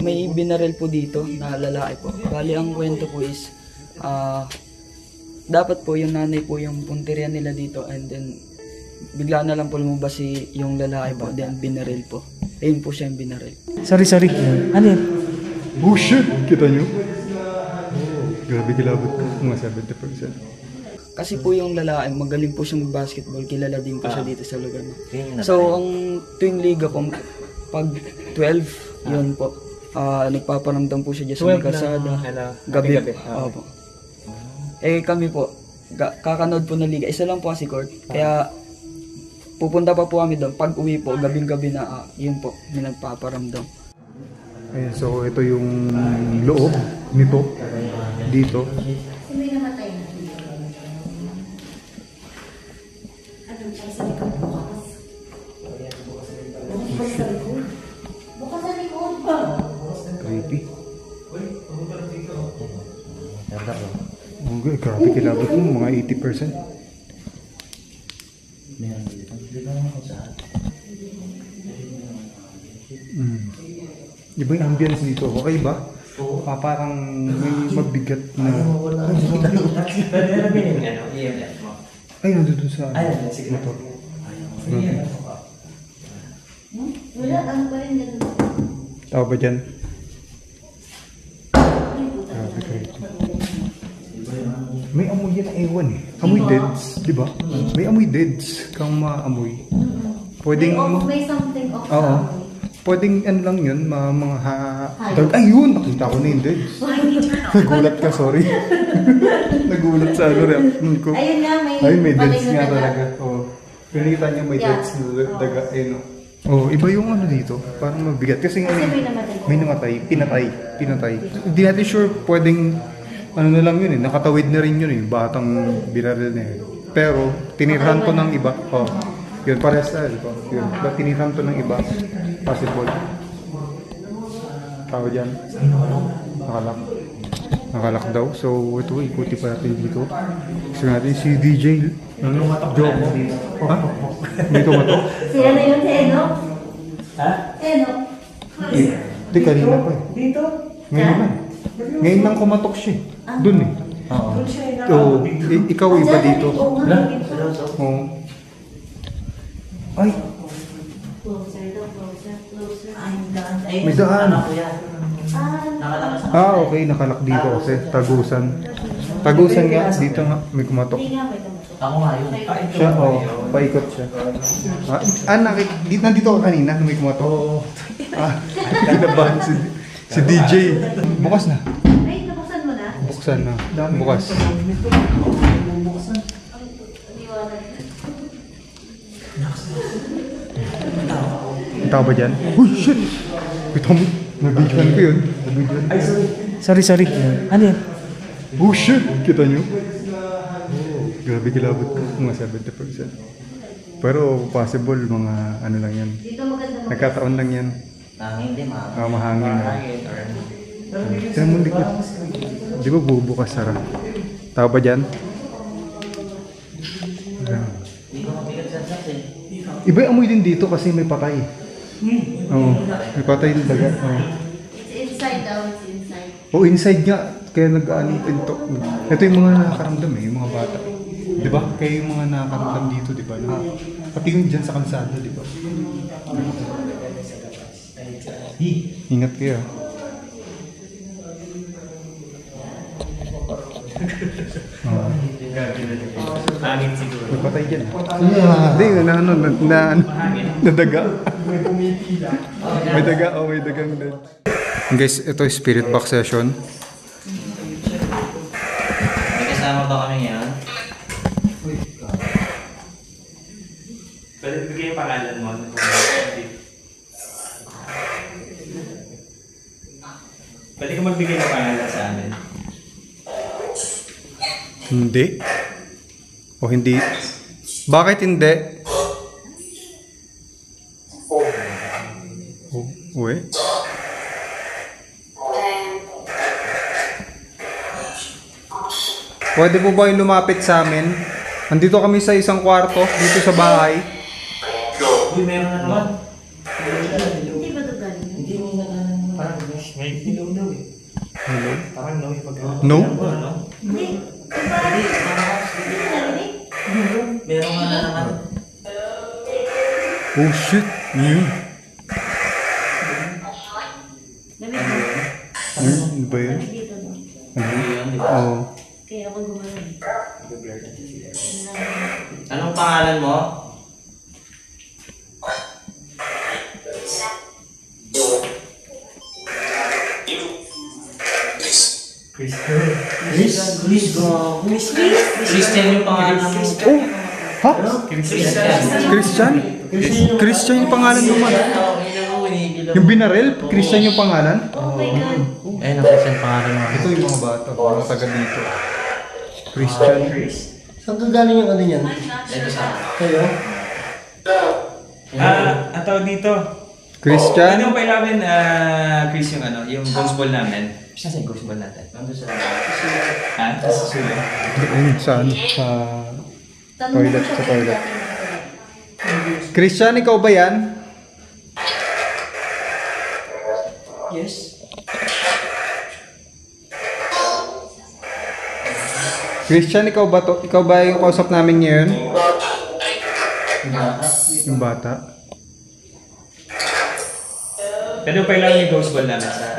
May binaril po dito na lalaki po. Bali ang kwento po is, dapat po yung nanay po yung punteriya nila dito and then bigla na lang po lumabas yung lalaki po, then binaril po. Ayun po siya yung binaril. Sorry. Ano yun? Oh shit! Kita nyo? Grabe kilabot ko. Mga 70%. Kasi po yung lalaki, magaling po siya mag-basketball. Kilala din po siya dito sa lugar. So, ang tuwing liga po, pag 12, yun po. Nagpaparamdam po siya dyan sa may kalsada. Gabi. Opo. Eh kami po, kakanood po na liga. Isa lang po kasi court. Kaya pupunta pa po kami doon. Pag uwi po, gabing-gabi na, yun po, may nagpaparamdam. Ayan, so ito yung loob nito. Dito. May namatay na. Bukas sa likod ba? Creepy. Okay, grabe kilabot mo. Mga 80%. Iba yung ambience dito. Okay ba? Parang may mabigat na... Ay, nandun sa motor. Wala, ano pa rin ganun. Tao ba dyan? Grabe creepy. May amoy yan na ewan eh. Amoy deads, di ba? May amoy deads kang maamoy. Pwedeng... May something off. Oo. Pwedeng ano lang yun, mga ayun! Nakita ko na yung deads. Nagulat ka, sorry. Nagulat sa reaction ko. Ayun nga, may deads nga talaga. Oo. Pinakita niya may deads na daga. Ayun o. Oh, iba yung ano dito. Parang mabigat. Kasi nga may namatay. Pinatay. Hindi natin sure pwedeng ano na lang yun eh. Nakatawid na rin yun eh. Batang binaril na yun. Pero tinirhan to ng iba. Oh. Yun, parehas tayo, di ba? Yun, tinirhan to ng iba. Possible. Tao dyan. Nakalak daw. So, ito, ikuti pa natin dito. Gusto natin si DJ. Joke. Ha? Dito ba to? Sila na yun si Enoch? Ha? Enoch? Hindi, kanina pa eh. Dito? Ngayon lang. Ngayon lang kumatok siya. Doon eh. Oo. Ikaw iba dito. Oo. Ay! Closer daw, closer. May daan. Okay. Nakalak dito kasi. Tagusan nga. Dito nga. May kumatok. Ako nga yun. Siya, paikot siya. Nandito ka kanina nung may kumatok. Kinabahan si DJ. Bukas na. Ay, nabuksan mo na? Buksan na. Bukas. Tao ba dyan? Uy, shit! Ito mo. Nabidyohan ko yun. Sorry. Ano yun? Oh, shit! Kita nyo? Grabe kilabot ko. Mga 70%. Pero possible mga ano lang yan. Dito maganda Nagkataon lang yan. Mahangin na. Tiyan mo likod. Di ba bubukas Sara? Tao ba dyan? Iba yung amoy din dito kasi may patay. Oo. May patay din daga. It's inside daw, it's inside. Inside nga. Kaya nag-ano yung pinto. Ito yung mga nakakaramdam yung mga bata. Di ba? Kaya yung mga nakakaramdam dito, di ba? Pati yung dyan sa kalsada, di ba? Ingat kayo. Hangin siguro. May patay dyan. Hindi, nadaga. May daga, may dagang dead. Guys, ito yung spirit box session. May kasama ba kami yan? Pwede bigay yung pangalan mo. Pwede ka magbigay ng pangalan sa amin. Hindi. O hindi. Bakit hindi? Uwe? Pwede po ba yung lumapit sa amin? Andito kami sa isang kwarto, dito sa bahay. Uy, meron na naman. Hindi ba ito galing? Hindi mo na parang may hello daw eh. Hello? Parang no yung pag No? No? Hindi. Hindi narinig? Meron nga na naman. Oh shit! Yun. Lamig mo. Ano ba yun? Lamig dito, no? Ano? Yun, di ba? Oo. Kaya ako gumano'n. Blur na siya. Anong pangalan mo? Christian yung pangalan mo. Oh! Ha? Christian. Christian? Christian yung pangalan naman. Yung binaril? Christian yung pangalan? Oh my God. Ayun ang Christian pangalan mo. Ito yung mga bata, mga taga dito. Christian. Saan ka galing yung ano yan? Ito sa... Kayo? ang tawag dito. Christian? Ano pa namin, Chris, yung ano, yung ghost ball namin. Saan yung ghost ball natin? Nandun sa... Ha? Sa sulo. Ayun, saan? Sa... Tanong mo Toilet, siya sa kung toilet. dati Christian, ikaw ba yan? Yes. Christian, ikaw ba to? Ikaw ba yung kausap namin ngayon? Yung bata? Pero pa lang yung ghost ball namin sa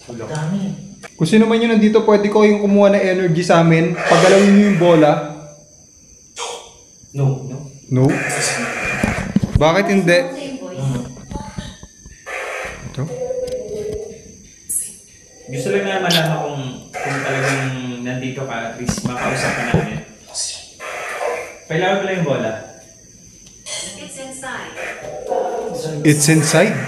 sulo. Kung sino man yun nandito, pwede ko yung kumuha ng energy sa amin. Paggalawin nyo yung bola. No. No? Bakit hindi? Same voice. Ito? Gusto lang na malaman kung talagang nandito ka, at least makausap ka namin. Kailangan ko lang yung bola. It's inside?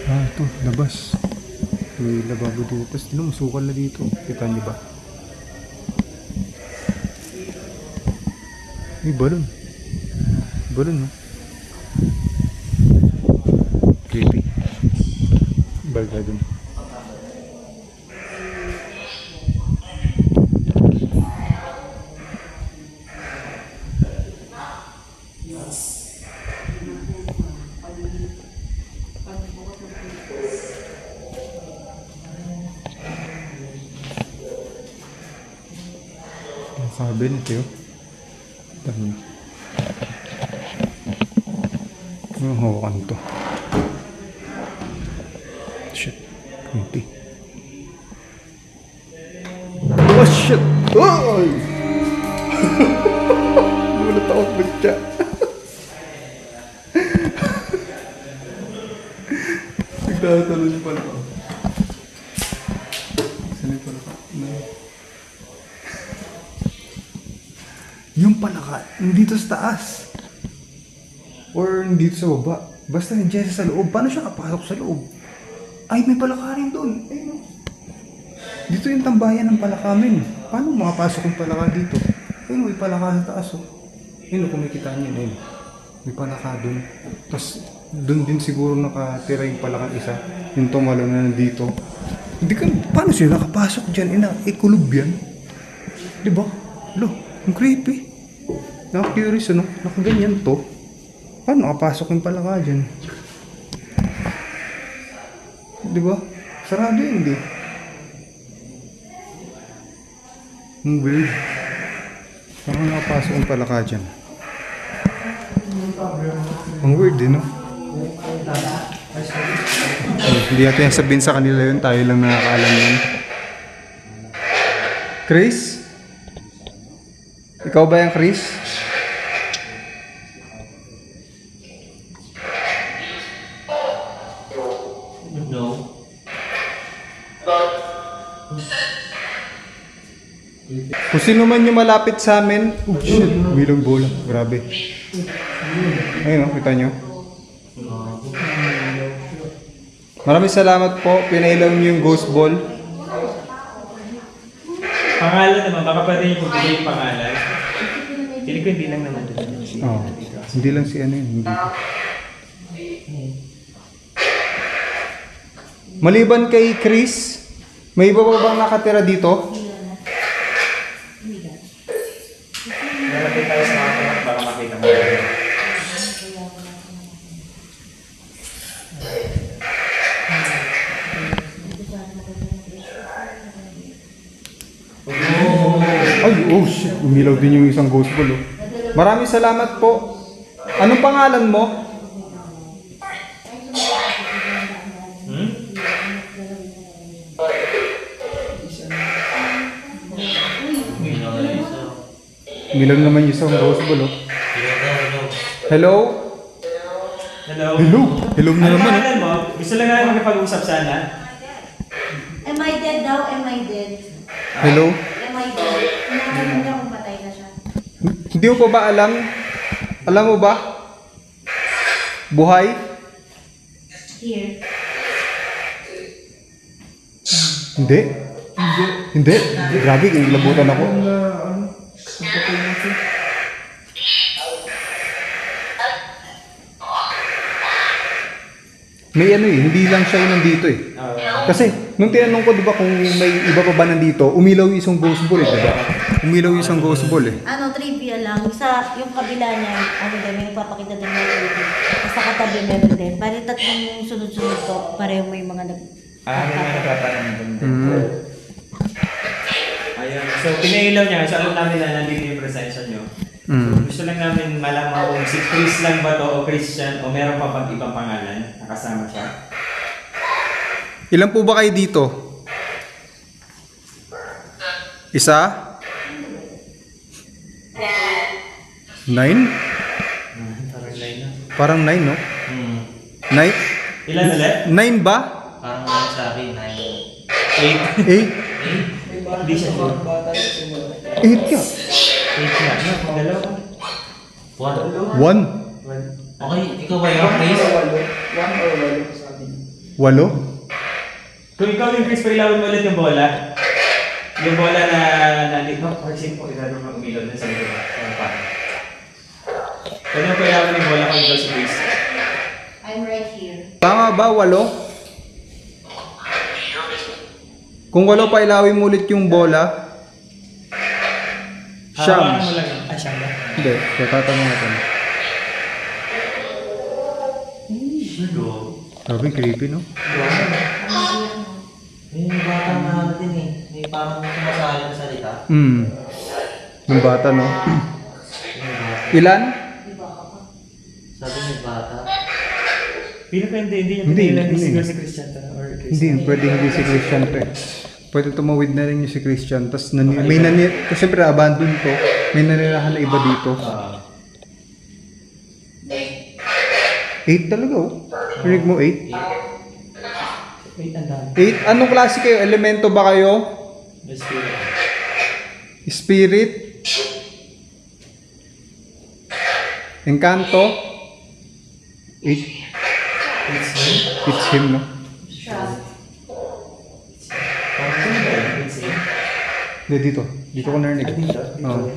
Ah, ito, labas. May lababo dito. Tapos masukal na dito. Kita niyo ba? May balon. Balon, no? Creepy. Balga dun. Ang cabinet yun. Dami. Ang hawakan to. Shit. Kunti. Oh shit! Oy! Gulat ako bagya. Nagtatalo niyo pala ako. Saan yung pala ka? Yung palaka, nandito sa taas. Or nandito sa baba. Basta nandiyan siya sa loob. Paano siya kapasok sa loob? Ay, may palaka rin doon. Ayun. Dito yung tambayan ng palaka min. Paano makapasok yung palaka dito? Ayun, may palaka sa taas. Oh. Ayun, kung makikita niyo. Ayun. May palaka doon. Tapos, doon din siguro nakatira yung palaka isa. Yung tumalo na nandito. Hindi ka, paano siya nakapasok dyan? Kulob yan. Diba? Lo, ang creepy. Nakaka-curious, ano? Nakaganyan to. Paano nakapasok yung palaka dyan? Diba? Sarado yun, di? Ang weird. Paano nakapasok yung palaka dyan? Ang weird, di, no? Hindi natin sabihin sa kanila yun. Tayo lang nakakaalam yun. Chris? Ikaw ba yung Chris? No. Kung sino man yung malapit sa amin, oh shit, bilang bola, grabe. Ayun o, kita nyo. Maraming salamat po, pinailaw nyo yung ghost ball. Pangalan naman, baka pwede niyo pagbigay yung pangalan. Feeling ko hindi lang naman doon. Oh, hindi lang si ano yun. Hindi. Maliban kay Chris, may iba pa bang nakatira dito? Nalapit tayo sa mga kamot, baka makita mo. Ay, oh shit, umilaw din yung isang ghost ball. Oh. Maraming salamat po. Anong pangalan mo? Hmm? Umilaw naman yung isang ghost ball. Oh. Hello? Hello? Hello? Hello na Ano naman. Oh. pangalan mo? Gusto lang namin makipag-usap sana. Am I dead daw? Am I dead? Hello? Am I dead? Nakakalimutan niya kung patay na siya. Hindi mo pa ba alam? Alam mo ba? Buhay? Here. Hindi. Hindi. Grabe, labutan ako. May ano eh, hindi lang siya yung nandito eh. Kasi, nung tinanong ko, di ba, kung may iba pa ba nandito, umilaw yung isang ghost ball eh, di ba? Umilaw yung isang ghost ball eh. Ano, trivia lang. Sa yung kabila niya, ano din, may nagpapakita din ng TV. Tapos sa katabi meron din. Bali tatlong sunod-sunod to, pareho may mga nag... May mga nagpaparang doon. Mm. Ayun. So, pinailaw niya. So, alam namin na nandito yung presensya niyo. Mm. Gusto lang namin malaman kung si Chris lang ba to o Christian o meron pa bang ibang pangalan nakasama siya. Ilan po ba kayo dito? Isa? 9? Parang line na. Parang 9, no? Hmm. 9? Ilan ulit? 9 ba? Parang lang sa akin, 8. 9. 8? Hindi siya sure. 8 ka? 8 na. No, dalawa. 1. 1? Okay, ikaw ba yung Chris? 8? Kung ikaw yung Chris, pailawin mo ulit yung bola. Yung bola na nandito. Kasi po, ilalo mo umilaw na sa likod. Sa pa. Pwede mo pailawin yung bola kung ikaw si Chris. I'm right here. Tama ba, 8? Kung 8 pa ilawin mo ulit yung bola. Hawakan Siyam. mo lang. Ah, siyam ba? Hindi, tatanong natin. Sabi, creepy, no? May bata na din eh. May parang sumasali na salita. Yung bata, no? Ilan? Sabi may bata. Pinapende, hindi niya Hindi, pinailan. Hindi hindi. siguro si Christian to. Or Chris. Hindi, pwede hindi si Christian to eh. Pwede tumawid na rin yung si Christian. Tapos may kasi siyempre abandon to. May nanirahan na iba dito. 8 talaga oh. Rinig mo 8? Wait, ang dami. 8? Anong klase kayo? Elemento ba kayo? The spirit. Spirit? Encanto? 8? It's him, no? Parang sino ba yun? It's him. Hindi, dito. Dito ko narinig. Ah, dito? Dito. Oo.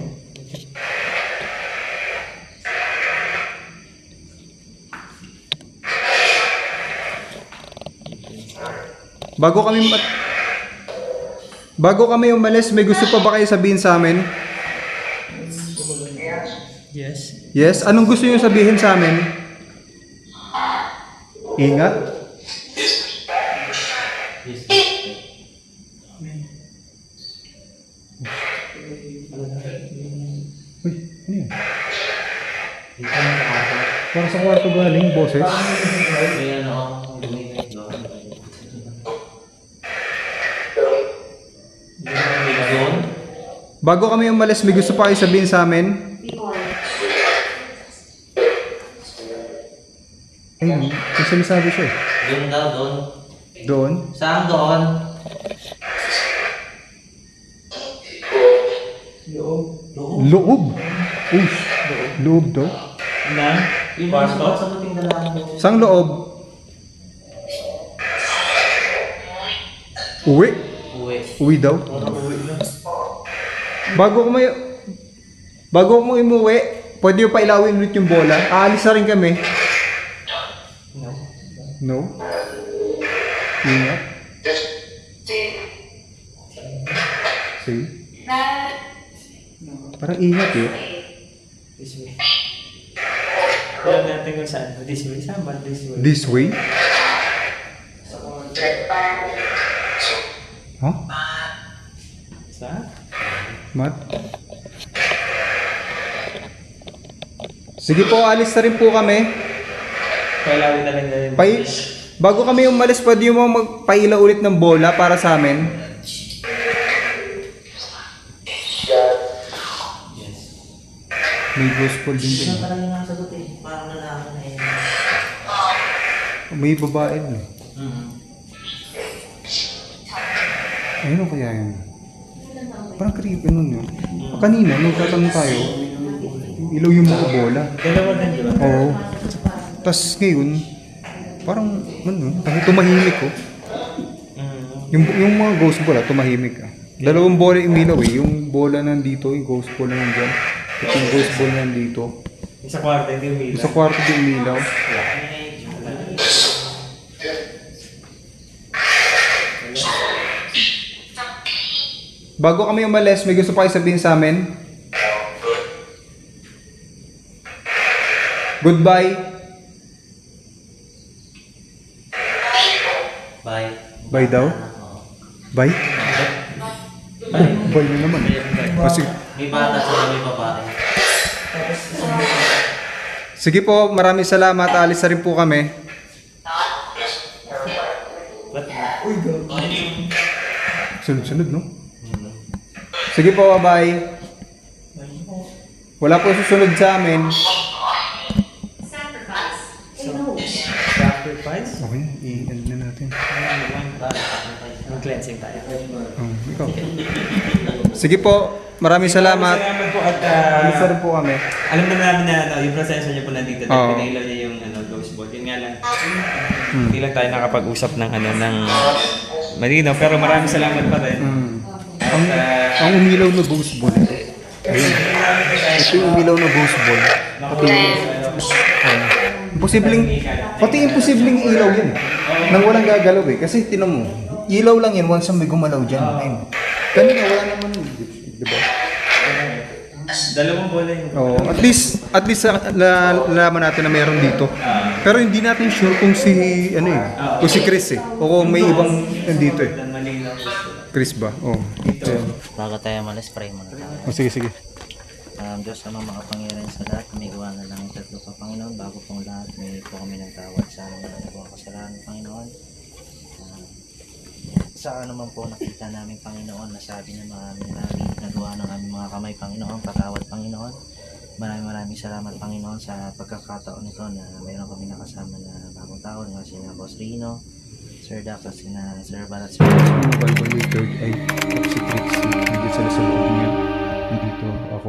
Bago kami umalis, may gusto pa ba kayo sabihin sa amin? Yes. Yes? Anong gusto niyo sabihin sa amin? Ingat? Yes. Uy, ano yun? Dito na sa kwarto. Para sa kwarto galing, boses. Kaya ano ako, lumilit doon. Doon? Bago kami umalis, may gusto pa kayo sabihin sa amin? Ayun, may sinasabi siya eh. Doon daw, doon. Doon? Saan doon? Loob! Uy, loob daw. Na? Yun ang sasaguting dalahan mo. Sang loob? Uwi? Uwi. Uwi daw? Bago ko may... Bago mo imuwi, pwede yung pailawin ulit yung bola. Aalis na rin kami. No? Ingat. See? Parang ingat eh. This way. Alam natin kung saan. This way. Saan ba? This way. This way? Huh? Saan? Mat? Sige po, alis na rin po kami. Kailawin na lang na yun. Bago kami umalis, pwede mo magpaila ulit ng bola para sa amin. May gospel din Siya din. talaga yung nakasagot eh. Parang lalaki na yun. May babae din. Ayun kaya yun. Parang creepy nun yun. Kanina, nung tatanong tayo, ilaw yung mga bola. Dalawa din, di ba? Oo. Tapos ngayon, parang, parang tumahimik ko. Yung mga ghost bola, tumahimik ka. Dalawang bola yung ilaw eh. Yung bola nandito, yung ghost bola nandyan. At yung ghost bola nandito. Sa kwarto, hindi umilaw. Sa kwarto yung ilaw. Bago kami umalis, may gusto pa kayo sabihin sa amin? Goodbye. Bye. Bye daw? Bye? Bye na naman. Kasi, May bata sa may babae. sige po, maraming salamat. Alis na rin po kami. Sunod-sunod, no? Sige po, bye. Wala po susunod sa amin. Sacrifice? Okay, i-end na natin. Mag-cleansing tayo. Ikaw. Sige po, maraming salamat. Salamat po at Alis na rin po kami. alam na namin na yung proseso niyo po nandito. Oo. Pinailaw niya yung ghost board. Yun nga lang. Hindi lang tayo nakapag-usap ng ng malinaw. Pero maraming salamat pa rin. Ang umilaw na ghost ball. Ayun. Ito yung umilaw na ghost ball. Pati imposibleng ilaw yan. Nang walang gagalaw eh. Kasi tinan mo, ilaw lang yan once may gumalaw dyan. Ayun. Kanina wala naman yun. Diba? Dalawang bola yung... Oh, at least nalaman natin na meron dito. Pero hindi natin sure kung si kung si Chris eh o kung may ibang nandito eh. Malinaw. Chris ba? Oh. Ayan. Bago tayo malis, pray muna tayo. Oh, sige. Diyos ama makapangyarihan sa lahat, may gawa na lang ito pa Panginoon. Bago pong lahat, may po kami ng tawad sa aming nagawa kasalanan, Panginoon. Sa ano man po nakita namin, Panginoon, nasabi ng mga nagawa ng aming mga kamay, Panginoon, patawad, Panginoon. Maraming salamat, Panginoon, sa pagkakataon nito na mayroon kami nakasama na bagong tao, nga sina Boss Rino, Sir Dax, at sina Sir Balat, Sir Mobile by third eye. Si Chris, nandito sila sa loob niya. Nandito ako.